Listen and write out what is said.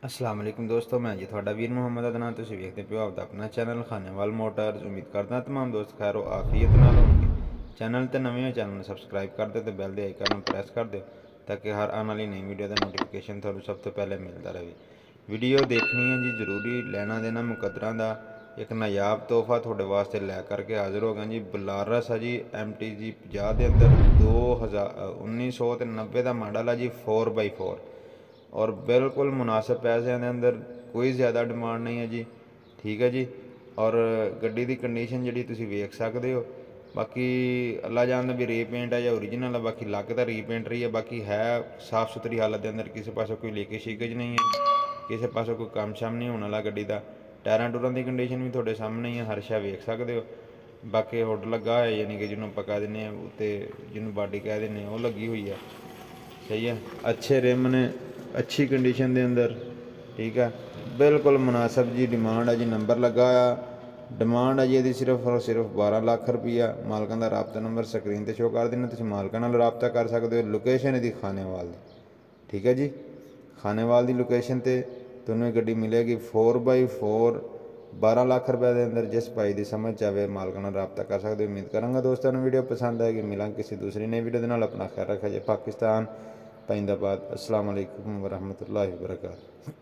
अस्सलाम वालेकुम दोस्तों, मैं जी थोड़ा वीर मुहम्मद अदनान। तुसीं वेखदे पिओ आपदा अपना चैनल खानेवाल मोटर्स। उम्मीद करदा तमाम दोस्त खैर आफियत नाल होणगे। चैनल ते नवें हो चैनल नूं सबसक्राइब कर दिओ ते बैल दे आइकन नूं प्रेस कर दिओ ताकि हर आने वाली नई वीडियो का नोटिफिकेशन तुहानूं सब तो पहले मिलता रहे। वीडियो देखनी है जी जरूरी, लेना देना मुकद्दरां दा एक नायाब तोहफा थोड़े वास्ते लै करके हाजिर हो गए जी। बलारस है जी MTG 50 के अंदर 1990 का मॉडल है जी 4x4 और बिल्कुल मुनासिब पैसों के अंदर, कोई ज़्यादा डिमांड नहीं है जी। ठीक है जी। और गड्डी की कंडीशन जी तुम वेख सकते हो। बाकी अल्लाह जानदा भी रीपेंट है या ओरिजिनल है, बाकी लग तो रीपेंट रही है, बाकी है साफ सुथरी हालत के अंदर, किसी पासों कोई लीकेज शीकेज नहीं है, किसी पासों कोई काम शाम नहीं होने वाला गड्डी का। टायरां टूरां की कंडीशन भी थोड़े सामने ही है, हर शै वेख सकते हो। बाकी हुड लगा है, यानी कि जिन्होंने पका देने उत्ते जिन्होंने बाडी कह देने वो लगी हुई है। सही है, अच्छे रिम ने, अच्छी कंडीशन के अंदर। ठीक है, बिल्कुल मुनासिब जी डिमांड है जी। नंबर लगा आ, डिमांड है जी यदि सिर्फ और सिर्फ 12 लाख रुपया। मालकां दा राबता नंबर स्क्रीन पर शो कर देना, तुसीं मालकां नाल राबता कर सकते हो। लोकेशन इसकी खानेवाल दी। ठीक है जी, खानेवाल की लोकेशन पर तुहानूं गड्डी मिलेगी 4x4 12 लाख रुपए के अंदर। जिस भाई की समझ आए मालकां नाल राबता कर सकते हो। उम्मीद करांगा दोस्तों वीडियो पसंद आएगी। मिलांगे किसी दूसरी नई वीडियो के नाल। अपना ख्याल रखा जी। पाकिस्तान पाइंदाबाद। अस्सलाम वालेकुम वरहमतुल्लाहि वबरकातुहू।